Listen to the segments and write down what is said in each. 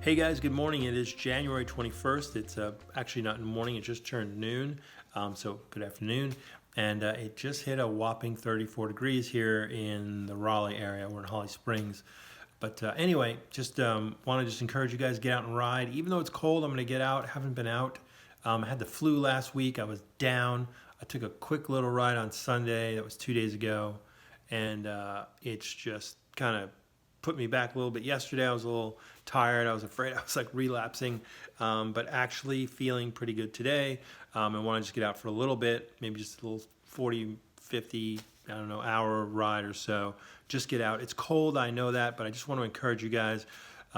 Hey guys, good morning. It is January 21st. It's actually not in the morning, it just turned noon. So good afternoon. And it just hit a whopping 34 degrees here in the Raleigh area. We're in Holly Springs. But anyway, just want to just encourage you guys to get out and ride. Even though it's cold, I'm going to get out. I haven't been out. I had the flu last week. I was down. I took a quick little ride on Sunday. That was 2 days ago. And it's just kind of put me back a little bit. Yesterday I was a little tired. I was afraid I was like relapsing, but actually feeling pretty good today. I want to just get out for a little bit, maybe just a little 40, 50, I don't know, hour ride or so. Just get out. It's cold, I know that, but I just want to encourage you guys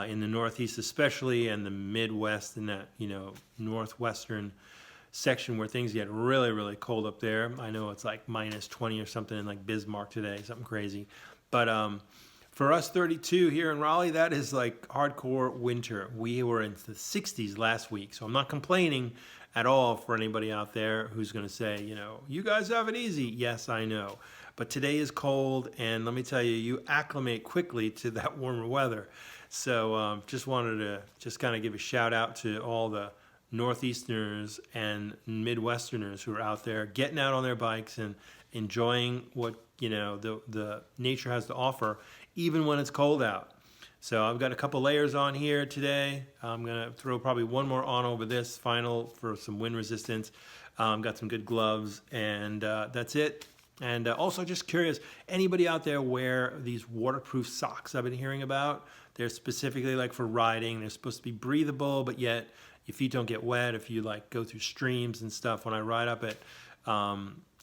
in the Northeast especially, and the Midwest, in that, Northwestern section where things get really, really cold up there. I know it's like minus 20 or something in like Bismarck today, something crazy. But for us 32 here in Raleigh, that is like hardcore winter. We were in the 60s last week, so I'm not complaining at all for anybody out there who's going to say, you guys have it easy. Yes, I know. But today is cold, and let me tell you, you acclimate quickly to that warmer weather. So just wanted to just kind of give a shout out to all the Northeasterners and Midwesterners who are out there getting out on their bikes and enjoying what the nature has to offer, even when it's cold out. So I've got a couple layers on here today. I'm gonna throw probably one more on over this final for some wind resistance. Got some good gloves, and that's it. And also just curious, anybody out there wear these waterproof socks I've been hearing about? They're specifically like for riding. They're supposed to be breathable, but yet your feet don't get wet if you like go through streams and stuff. When I ride up at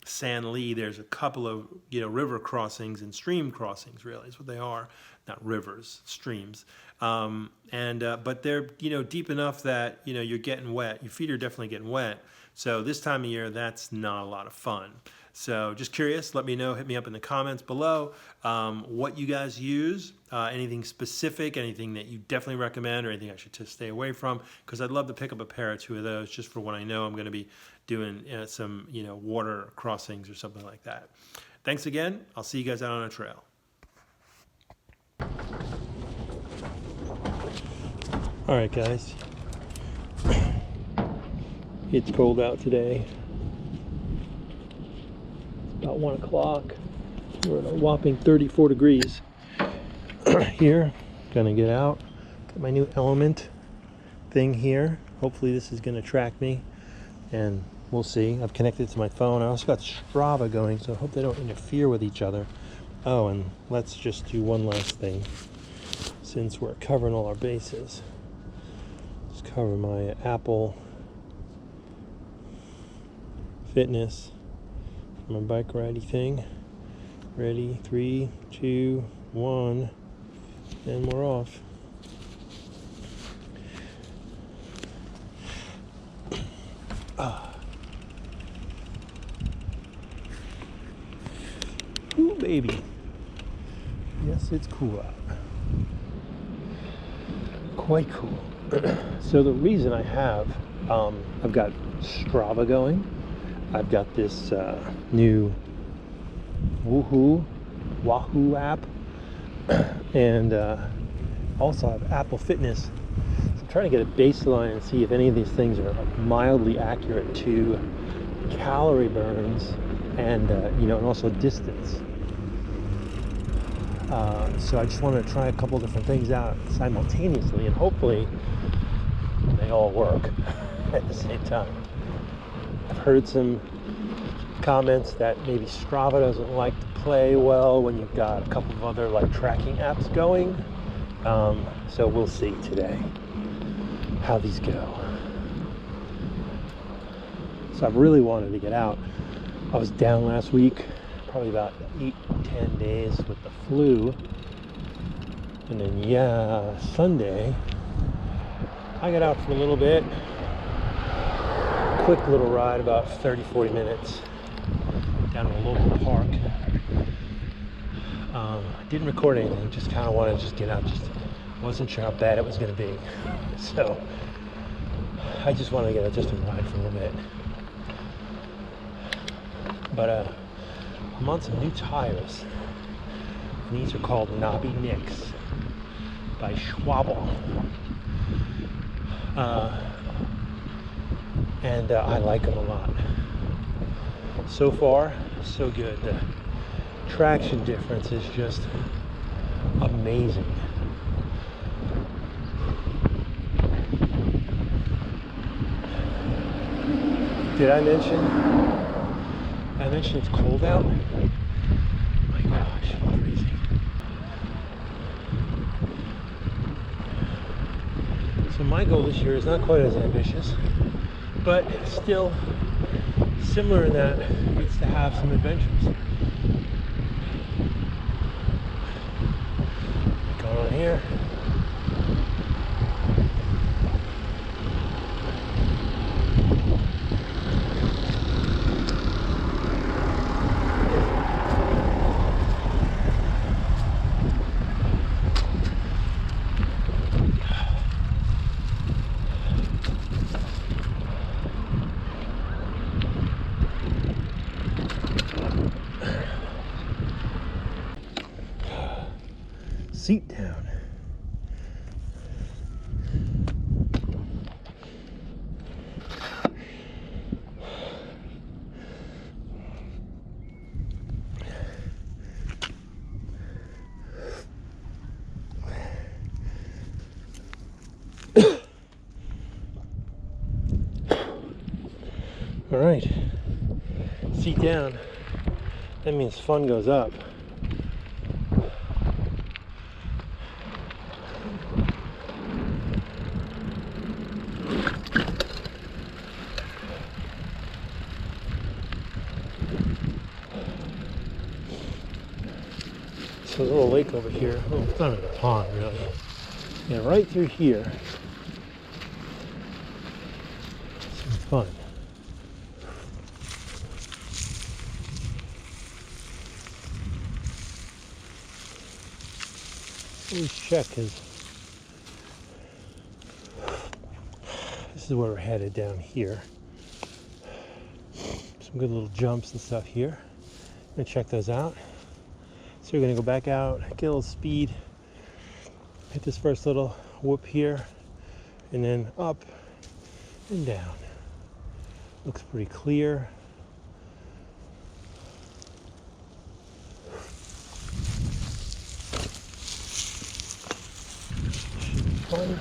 San Lee, there's a couple of river crossings and stream crossings. Really, is what they are. Not rivers, streams. But they're deep enough that you're getting wet. Your feet are definitely getting wet. So this time of year, that's not a lot of fun. So just curious, let me know. Hit me up in the comments below what you guys use. Anything specific, anything that you definitely recommend, or anything I should just stay away from, because I'd love to pick up a pair or two of those just for when I know I'm going to be doing some water crossings or something like that. Thanks again. I'll see you guys out on a trail. All right, guys. It's cold out today. It's about 1 o'clock. We're at a whopping 34 degrees here. Gonna get out. Got my new Element thing here. Hopefully this is gonna track me, and we'll see. I've connected it to my phone. I also got Strava going, so I hope they don't interfere with each other. Oh, and let's just do one last thing since we're covering all our bases. Just cover my Apple Fitness, my bike ridey thing. Ready? 3, 2, 1, and we're off. Ooh, baby. Yes, it's cool out. Quite cool. So the reason I have, I've got Strava going. I've got this new Wahoo app, and also I have Apple Fitness. So I'm trying to get a baseline and see if any of these things are like mildly accurate to calorie burns and and also distance. So I just want to try a couple different things out simultaneously, and hopefully they all work at the same time. I've heard some comments that maybe Strava doesn't like to play well when you've got a couple of other like tracking apps going. So we'll see today how these go. So I've really wanted to get out. I was down last week, probably about 8-10 days with the flu. And then Sunday I got out for a little bit. Quick little ride, about 30-40 minutes down to a local park. I didn't record anything, just kind of wanted to just get out. Just wasn't sure how bad it was going to be, so I just wanted to get out just a ride for a little bit. But I'm on some new tires. And these are called Knobby Nicks by Schwabel. And I like them a lot. So far, so good. The traction difference is just amazing. Did I mention it's cold out? Oh my gosh, I'm freezing. So my goal this year is not quite as ambitious, but still similar in that it's to have some adventures. Going on here. Seat down. All right, seat down. That means fun goes up. So there's a little lake over here. Oh, it's not even a pond, really. Yeah, right through here. Some fun. Always check because this is where we're headed down here. Some good little jumps and stuff here. I'm gonna check those out. So we're gonna go back out, get a little speed, hit this first little whoop here, and then up and down. Looks pretty clear. Should be fun.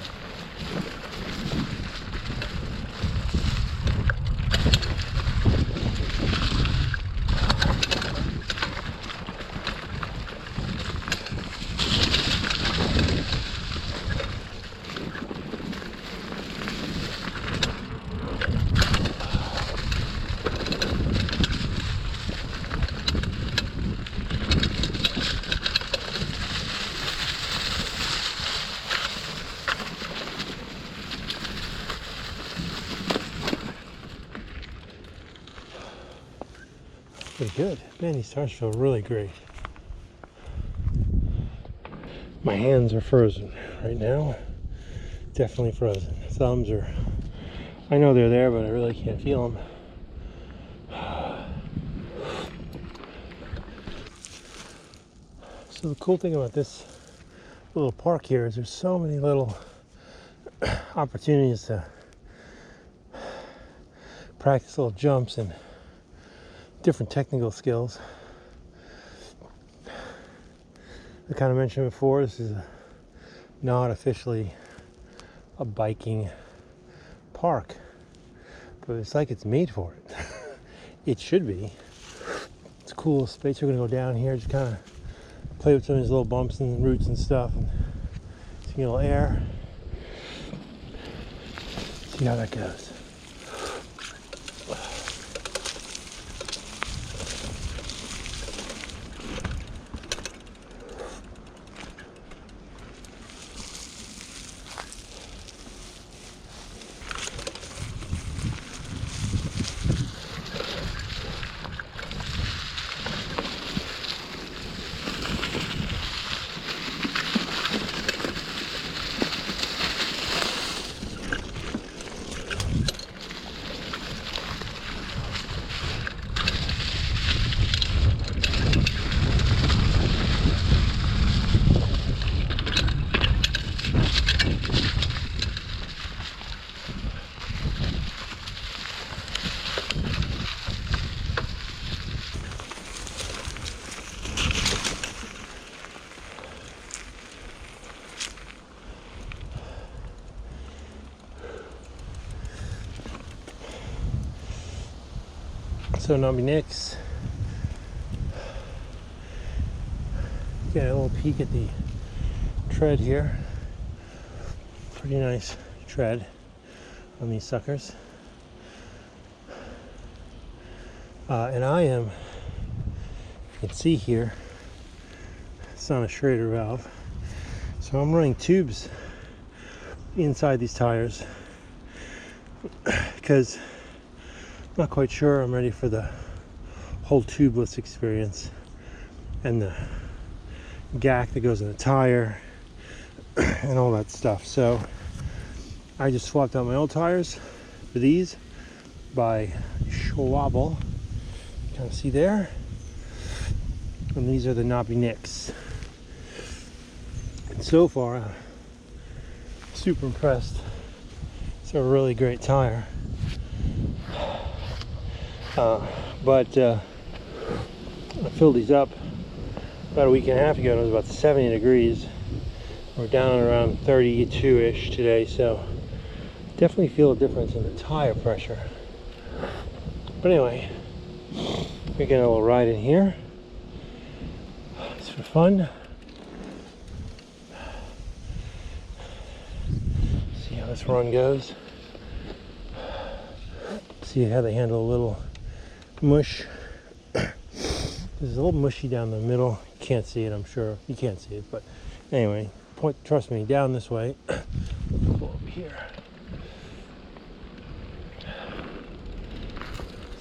Pretty good. Man, these tires feel really great. My hands are frozen right now. Definitely frozen. Thumbs are, I know they're there, but I really can't feel them. So the cool thing about this little park here is there's so many little opportunities to practice little jumps and different technical skills. I kind of mentioned before, this is not officially a biking park, but it's like it's made for it. It should be. It's a cool space. We're gonna go down here, just kind of play with some of these little bumps and roots and stuff, and see a little air. See how that goes. So Nobby Nicks. Get a little peek at the tread here. Pretty nice tread on these suckers. And I am, you can see here, it's on a Schrader valve. So I'm running tubes inside these tires because I'm not quite sure I'm ready for the whole tubeless experience and the gack that goes in the tire and all that stuff. So I just swapped out my old tires for these by Schwabel. Kind of see there. And these are the Nobby Nicks. And so far, I'm super impressed. It's a really great tire. But I filled these up about a week and a half ago and it was about 70 degrees. We're down around 32-ish today, so definitely feel a difference in the tire pressure. But anyway, we're getting a little ride in here. It's for fun. See how this run goes. See how they handle a little mush. There's a little mushy down the middle. You can't see it, I'm sure. You can't see it, but anyway, trust me, down this way. Let's go up here.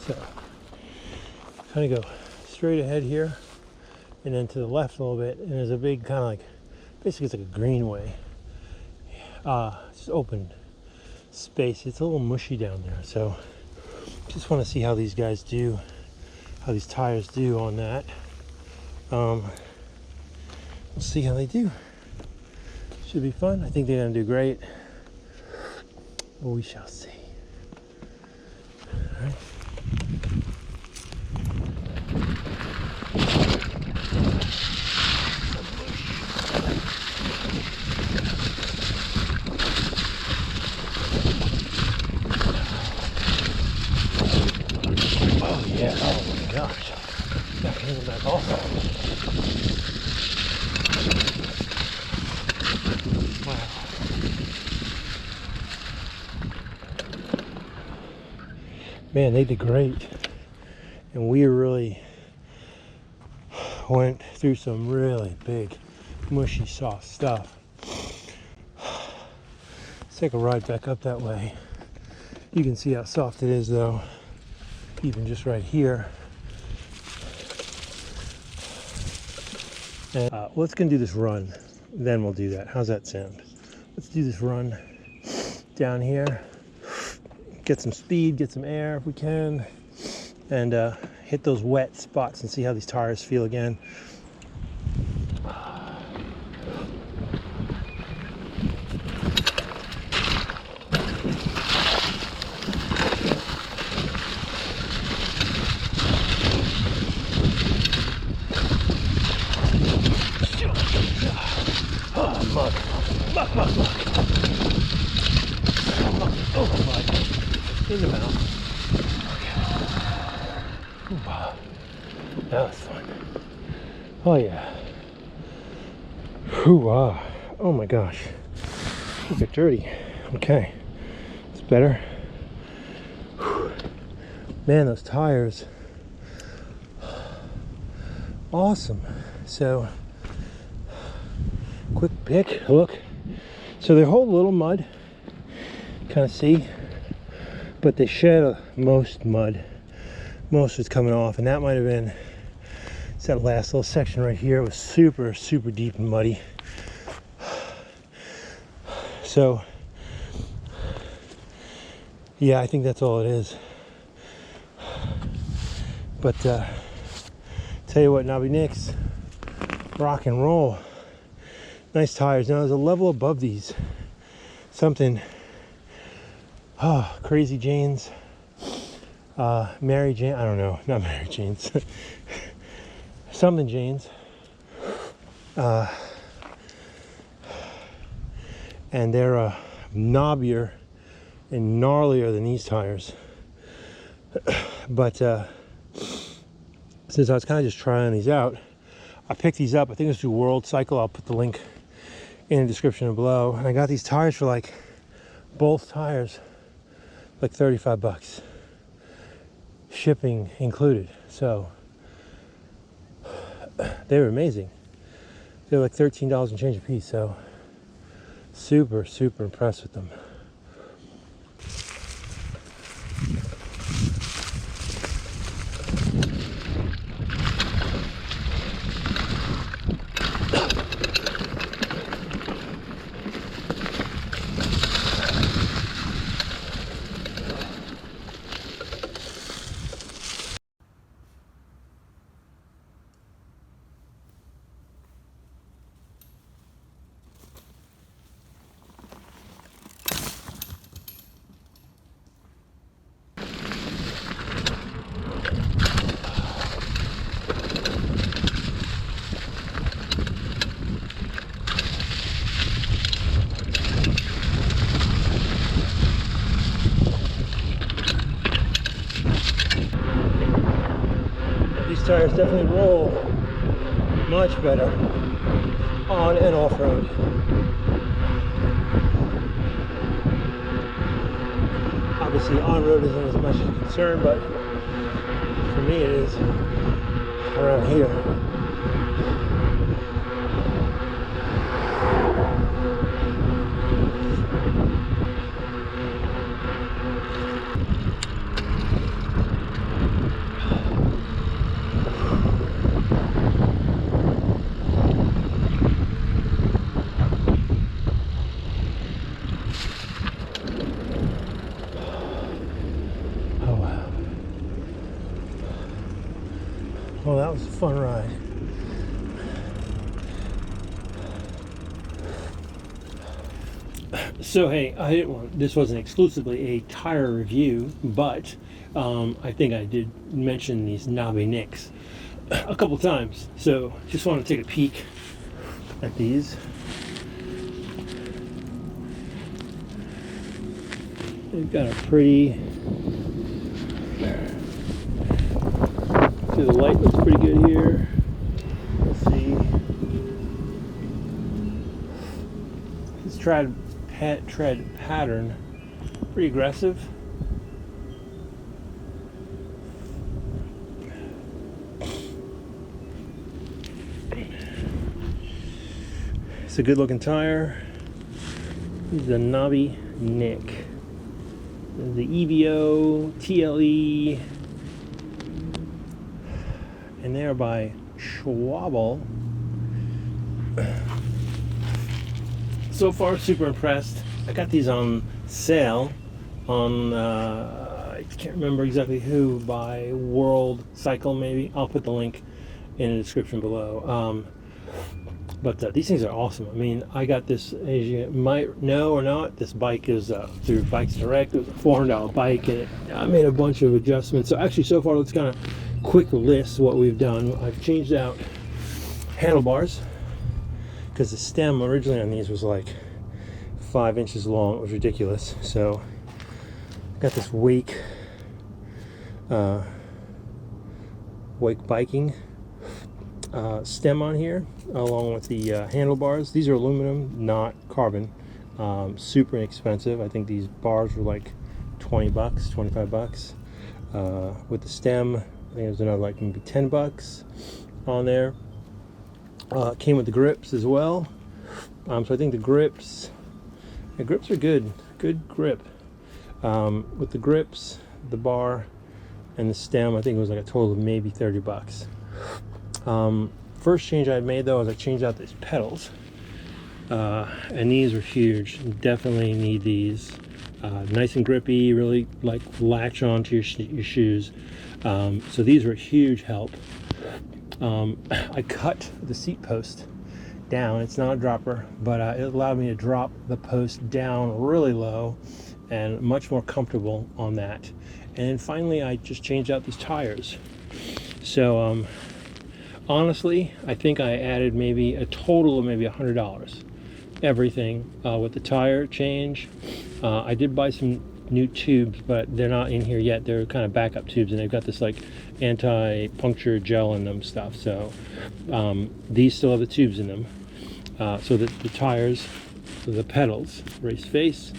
So, kind of go straight ahead here, and then to the left a little bit, and there's a big kind of like, basically it's like a greenway. Just open space. It's a little mushy down there, so just want to see how these guys do, how these tires do on that. We'll see how they do. Should be fun. I think they're gonna do great. But we shall see. All right. Oh yeah, oh my gosh. Back into that also. Wow. Man, they did great. And we really went through some really big, mushy, soft stuff. Let's take a ride back up that way. You can see how soft it is though, even just right here. And let's go do this run, then we'll do that. How's that sound? Let's do this run down here, get some speed, get some air if we can, and hit those wet spots and see how these tires feel again. Muck. Oh my. In the mouth. Okay. That was fun. Oh yeah. Hoo-ah. Oh my gosh. A bit dirty. Okay. It's better. Man, those tires. Awesome. So, quick pick, look. So they hold a little mud, kind of see, but they shed most mud. Most was coming off, and that might have been, it's that last little section right here. It was super, super deep and muddy. So, yeah, I think that's all it is. But, tell you what, Nobby Nicks, rock and roll. Nice tires. Now there's a level above these. Something, Crazy Jane's, Mary Jane, I don't know, not Mary Jane's. Something Jane's. And they're knobbier and gnarlier than these tires. But since I was kind of just trying these out, I picked these up. I think it's through World Cycle. I'll put the link in the description below. And I got these tires for like, both tires, like 35 bucks. Shipping included. So they were amazing. They were like $13 and change a piece. So super, super impressed with them. These tires definitely roll much better on and off road. Obviously on road isn't as much a concern, but for me it is around here. Well, that was a fun ride. So hey, this wasn't exclusively a tire review, but I think I did mention these knobby nicks a couple times. So just want to take a peek at these. They've got a pretty. The light looks pretty good here. Let's see. This tread pattern, pretty aggressive. It's a good looking tire. This is a knobby nick. The EVO TLE. And they're by Schwabel. So far, super impressed. I got these on sale on, I can't remember exactly who, by World Cycle maybe. I'll put the link in the description below. But these things are awesome. I mean, I got this, as you might know or not, this bike is through Bikes Direct. It was a $400 bike, and I made a bunch of adjustments. So actually, so far, let's kind of quick list what we've done. I've changed out handlebars because the stem originally on these was like 5 inches long. It was ridiculous. So got this Wake biking stem on here, along with the handlebars. These are aluminum, not carbon. Super inexpensive. I think these bars were like 20 bucks, 25 bucks. With the stem, I think it was another like maybe 10 bucks on there. Came with the grips as well. So I think the grips are good grip. With the grips, the bar, and the stem, I think it was like a total of maybe 30 bucks. First change I made though is I changed out these pedals. And these are huge. You definitely need these. Nice and grippy, really like latch onto your shoes. So these were a huge help. I cut the seat post down. It's not a dropper, but it allowed me to drop the post down really low and much more comfortable on that. And then finally, I just changed out these tires. So honestly, I think I added maybe a total of maybe $100. Everything with the tire change. I did buy some new tubes, but they're not in here yet. They're kind of backup tubes, and they've got this like anti-puncture gel in them stuff. So these still have the tubes in them. So the tires, so the pedals, race face,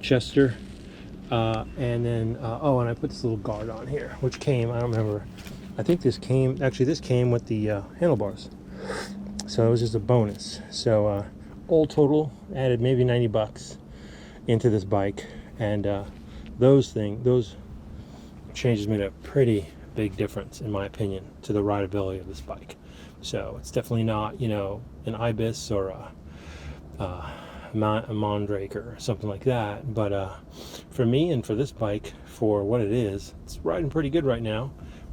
Chester, and then oh, and I put this little guard on here, which came, I don't remember, I think this came with the handlebars, so it was just a bonus. So all total, added maybe 90 bucks into this bike, and those changes made a pretty big difference, in my opinion, to the rideability of this bike. So it's definitely not, you know, an Ibis or a Mondrake or something like that, but for me and for this bike, for what it is, it's riding pretty good right now.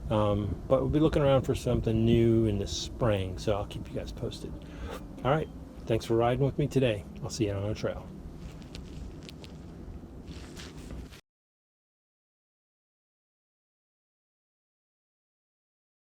But we'll be looking around for something new in the spring, so I'll keep you guys posted. All right, thanks for riding with me today. I'll see you on the trail.